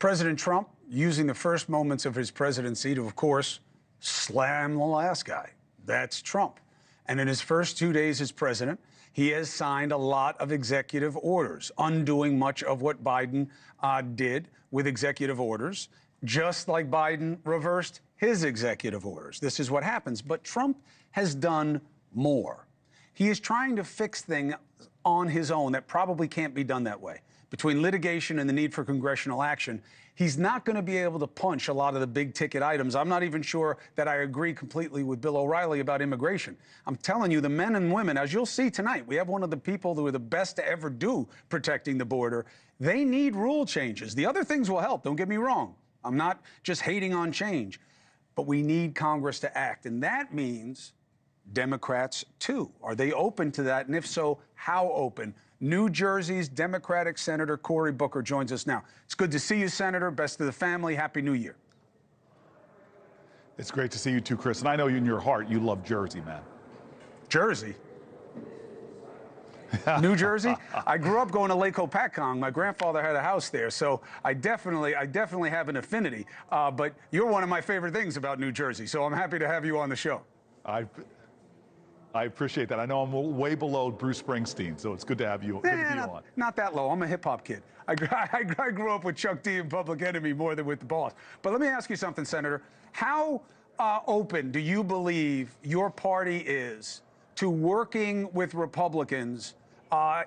President Trump using the first moments of his presidency to, of course, slam the last guy. That's Trump. And in his first 2 days as president, he has signed a lot of executive orders, undoing much of what Biden did with executive orders, just like Biden reversed his executive orders. This is what happens. But Trump has done more. He is trying to fix things on his own that probably can't be done that way. Between litigation and the need for congressional action, he's not going to be able to punch a lot of the big ticket items. I'm not even sure that I agree completely with Bill O'Reilly about immigration. I'm telling you, the men and women, as you'll see tonight, we have one of the people who are the best to ever do protecting the border. They need rule changes. The other things will help, don't get me wrong. I'm not just hating on change, but we need Congress to act. And that means Democrats, too. Are they open to that? And if so, how open? New Jersey's Democratic Senator Cory Booker joins us now. It's good to see you, Senator. Best to the family. Happy New Year. It's great to see you too, Chris. And I know in your heart you love Jersey, man. Jersey? New Jersey? I grew up going to Lake Hopatcong. My grandfather had a house there, so I definitely have an affinity. But you're one of my favorite things about New Jersey, so I'm happy to have you on the show. I appreciate that. I know I'm way below Bruce Springsteen, so it's good to have you, on. Not that low. I'm a hip-hop kid. I grew up with Chuck D and Public Enemy more than with the Boss. But let me ask you something, Senator. How open do you believe your party is to working with Republicans,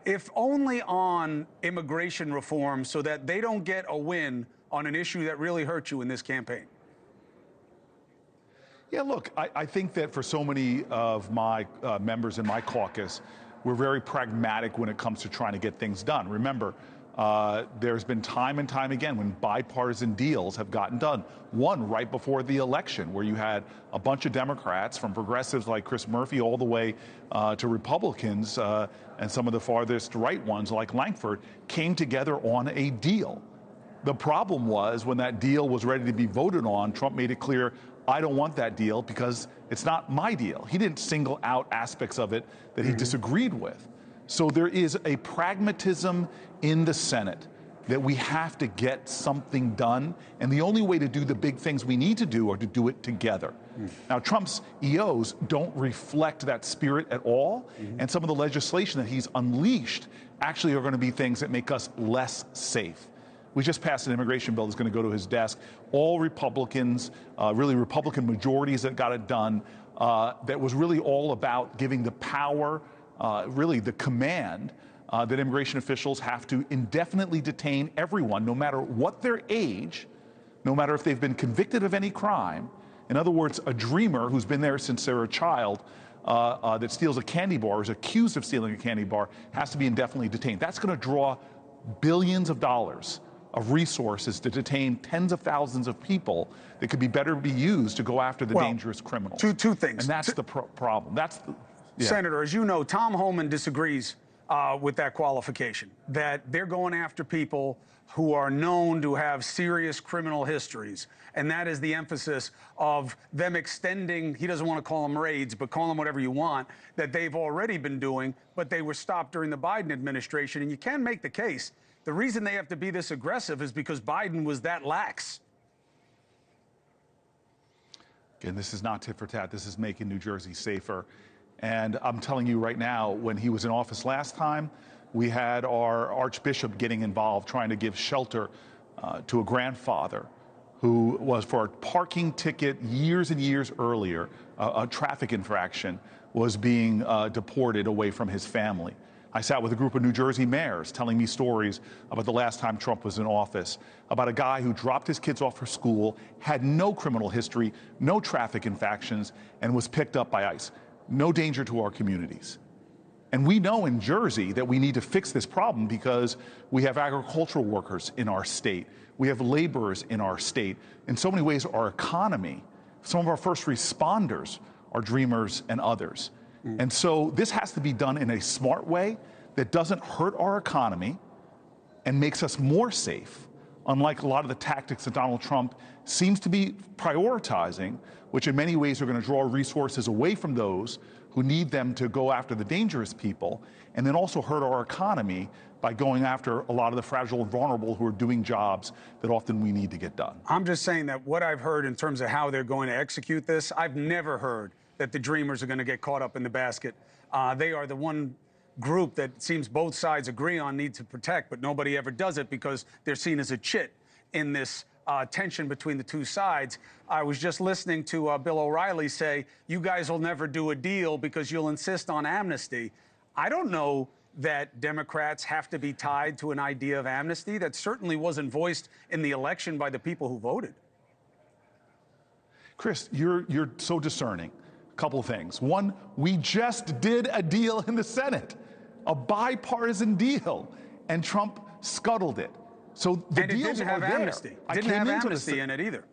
if only on immigration reform, so that they don't get a win on an issue that really hurt you in this campaign? Yeah, look, I think that for so many of my members in my caucus, we're very pragmatic when it comes to trying to get things done. Remember, there's been time and time again when bipartisan deals have gotten done. One right before the election, where you had a bunch of Democrats, from progressives like Chris Murphy all the way to Republicans and some of the farthest right ones like Lankford, came together on a deal. The problem was when that deal was ready to be voted on, Trump made it clear, I don't want that deal because it's not my deal. He didn't single out aspects of it that he disagreed with. So there is a pragmatism in the Senate that we have to get something done. And the only way to do the big things we need to do are to do it together. Now, Trump's EOs don't reflect that spirit at all. And some of the legislation that he's unleashed actually are going to be things that make us less safe. We just passed an immigration bill that's going to go to his desk. All Republicans, really Republican majorities that got it done, that was really all about giving the power, really the command that immigration officials have to indefinitely detain everyone, no matter what their age, no matter if they've been convicted of any crime. In other words, a dreamer who's been there since they were a child that steals a candy bar, or is accused of stealing a candy bar, has to be indefinitely detained. That's going to draw billions of dollars of resources to detain tens of thousands of people that could be better be used to go after the dangerous criminals. Two things. And that's the problem. That's the, Senator, as you know, Tom Homan disagrees with that qualification, that they're going after people who are known to have serious criminal histories. And that is the emphasis of them extending, he doesn't want to call them raids, but call them whatever you want, that they've already been doing, but they were stopped during the Biden administration. And you can make the case the reason they have to be this aggressive is because Biden was that lax. Again, this is not tit for tat. This is making New Jersey safer. And I'm telling you right now, when he was in office last time, we had our Archbishop getting involved, trying to give shelter to a grandfather who was, for a parking ticket years and years earlier, a traffic infraction, was being deported away from his family. I sat with a group of New Jersey mayors telling me stories about the last time Trump was in office, about a guy who dropped his kids off for school, had no criminal history, no traffic infractions, and was picked up by ICE. No danger to our communities. And we know in Jersey that we need to fix this problem because we have agricultural workers in our state. We have laborers in our state. In so many ways, our economy, some of our first responders are dreamers and others. And so this has to be done in a smart way that doesn't hurt our economy and makes us more safe, unlike a lot of the tactics that Donald Trump seems to be prioritizing, which in many ways are going to draw resources away from those who need them to go after the dangerous people, and then also hurt our economy by going after a lot of the fragile and vulnerable who are doing jobs that often we need to get done. I'm just saying that what I've heard in terms of how they're going to execute this, I've never heard that the Dreamers are going to get caught up in the basket. They are the one group that seems both sides agree on need to protect, but nobody ever does it because they're seen as a chit in this tension between the two sides. I was just listening to Bill O'Reilly say, you guys will never do a deal because you'll insist on amnesty. I don't know that Democrats have to be tied to an idea of amnesty. That certainly wasn't voiced in the election by the people who voted. Chris, you're so discerning. A couple of things. One, we just did a deal in the Senate, a bipartisan deal, and Trump scuttled it. So the deals are there. Amnesty. It didn't have amnesty in it either.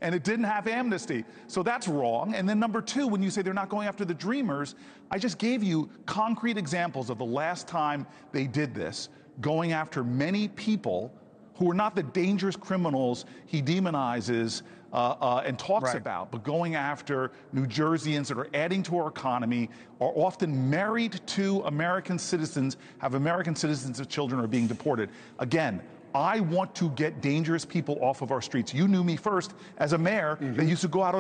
And it didn't have amnesty. So that's wrong. And then number two, when you say they're not going after the Dreamers, I just gave you concrete examples of the last time they did this, going after many people who are not the dangerous criminals he demonizes and talks about, but going after New Jerseyans that are adding to our economy, are often married to American citizens, have American citizens of children, are being deported. Again, I want to get dangerous people off of our streets. You knew me first as a mayor that used to go out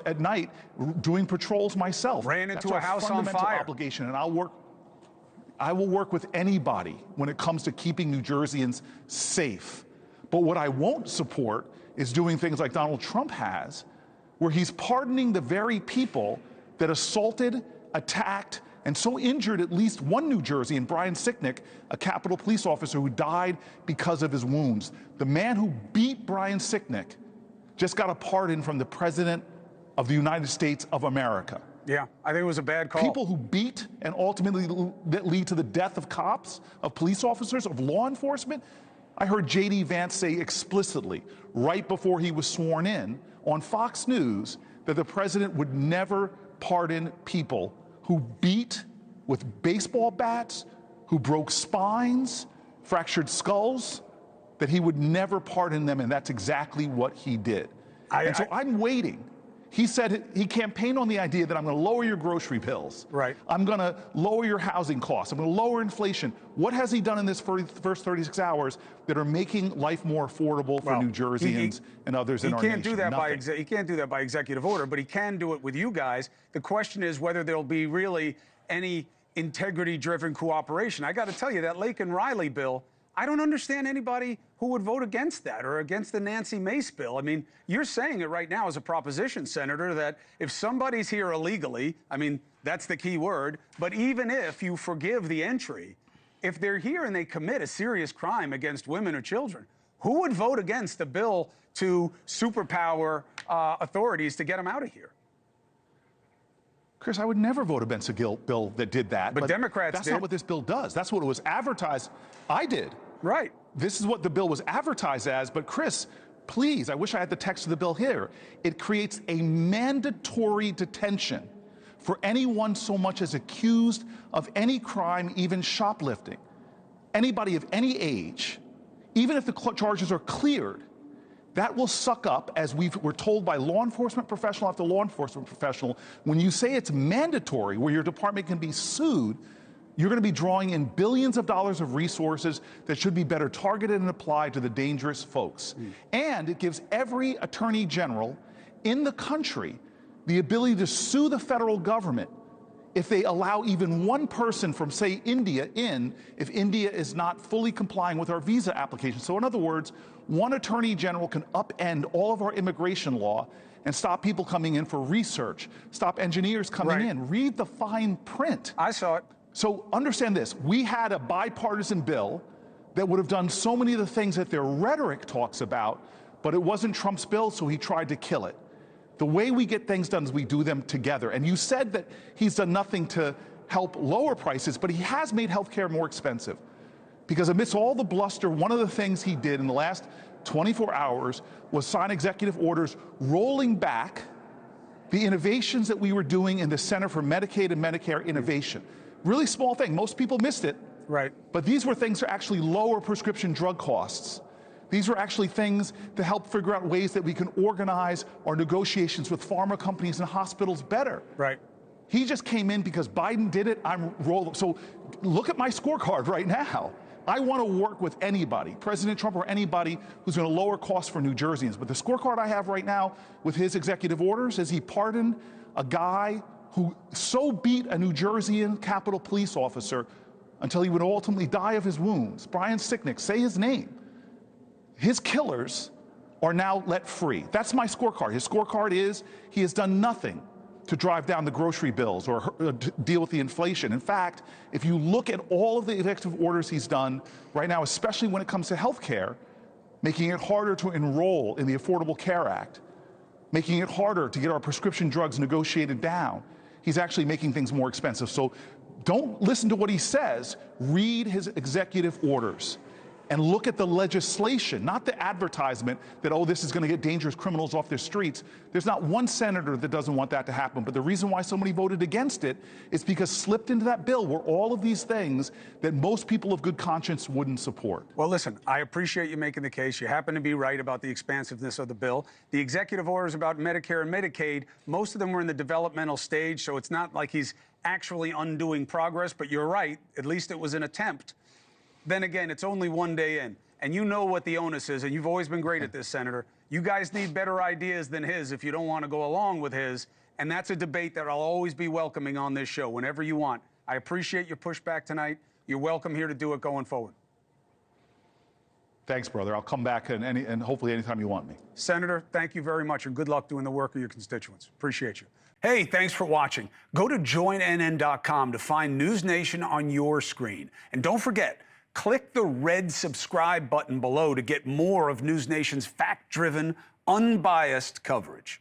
at night doing patrols myself. Ran into a house on fire. Obligation, and I will work with anybody when it comes to keeping New Jerseyans safe. But what I won't support is doing things like Donald Trump has, where he's pardoning the very people that assaulted, attacked, and so injured at least one New Jerseyan, Brian Sicknick, a Capitol police officer who died because of his wounds. The man who beat Brian Sicknick just got a pardon from the President of the United States of America. Yeah, I think it was a bad call. People who beat and ultimately that lead to the death of cops, of police officers, of law enforcement. I heard J.D. Vance say explicitly, right before he was sworn in on Fox News, that the president would never pardon people who beat with baseball bats, who broke spines, fractured skulls, that he would never pardon them, and that's exactly what he did. So I'm waiting. He said he campaigned on the idea that I'm going to lower your grocery bills. Right. I'm going to lower your housing costs. I'm going to lower inflation. What has he done in this first 36 hours that are making life more affordable for New Jerseyans and others in our nation? He can't do that by executive order, but he can do it with you guys. The question is whether there'll be really any integrity-driven cooperation. I got to tell you, that Lake and Riley bill, I don't understand anybody who would vote against that or against the Nancy Mace bill. I mean, you're saying it right now as a proposition, Senator, that if somebody's here illegally, I mean, that's the key word, but even if you forgive the entry, if they're here and they commit a serious crime against women or children, who would vote against the bill to superpower authorities to get them out of here? Chris, I would never vote against a bill that did that. But Democrats did. That's not what this bill does. That's what it was advertised. I did. Right. This is what the bill was advertised as. But Chris, please, I wish I had the text of the bill here. It creates a mandatory detention for anyone so much as accused of any crime, even shoplifting. Anybody of any age, even if the charges are cleared, that will suck up, as we're told by law enforcement professional after law enforcement professional, when you say it's mandatory, where your department can be sued, you're going to be drawing in billions of dollars of resources that should be better targeted and applied to the dangerous folks. And it gives every attorney general in the country the ability to sue the federal government if they allow even one person from, say, India in, if India is not fully complying with our visa application. So in other words, one attorney general can upend all of our immigration law and stop people coming in for research, stop engineers coming in. Read the fine print. I saw it. So understand this. We had a bipartisan bill that would have done so many of the things that their rhetoric talks about, but it wasn't Trump's bill, so he tried to kill it. The way we get things done is we do them together. And you said that he's done nothing to help lower prices, but he has made health care more expensive. Because amidst all the bluster, one of the things he did in the last 24 hours was sign executive orders rolling back the innovations that we were doing in the Center for Medicaid and Medicare Innovation. Really small thing. Most people missed it. Right. But these were things to actually lower prescription drug costs. These were actually things to help figure out ways that we can organize our negotiations with pharma companies and hospitals better. Right. He just came in because Biden did it. I'm rolling. So look at my scorecard right now. I want to work with anybody, President Trump or anybody who's going to lower costs for New Jerseyans. But the scorecard I have right now with his executive orders is he pardoned a guy who so beat a New Jerseyan Capitol Police officer until he would ultimately die of his wounds. Brian Sicknick, say his name. His killers are now let free. That's my scorecard. His scorecard is he has done nothing to drive down the grocery bills or deal with the inflation. In fact, if you look at all of the executive orders he's done right now, especially when it comes to health care, making it harder to enroll in the Affordable Care Act, making it harder to get our prescription drugs negotiated down, he's actually making things more expensive. So don't listen to what he says, read his executive orders. And look at the legislation, not the advertisement that, oh, this is going to get dangerous criminals off their streets. There's not one senator that doesn't want that to happen. But the reason why somebody voted against it is because slipped into that bill were all of these things that most people of good conscience wouldn't support. Well, listen, I appreciate you making the case. You happen to be right about the expansiveness of the bill. The executive orders about Medicare and Medicaid, most of them were in the developmental stage, so it's not like he's actually undoing progress. But you're right, at least it was an attempt. Then again, it's only one day in, and you know what the onus is, and you've always been great at this, Senator. You guys need better ideas than his if you don't want to go along with his, and that's a debate that I'll always be welcoming on this show whenever you want. I appreciate your pushback tonight. You're welcome here to do it going forward. Thanks, brother. I'll come back and hopefully anytime you want me. Senator, thank you very much, and good luck doing the work of your constituents. Appreciate you. Hey, thanks for watching. Go to joinnn.com to find NewsNation on your screen. And don't forget, click the red subscribe button below to get more of NewsNation's fact-driven, unbiased coverage.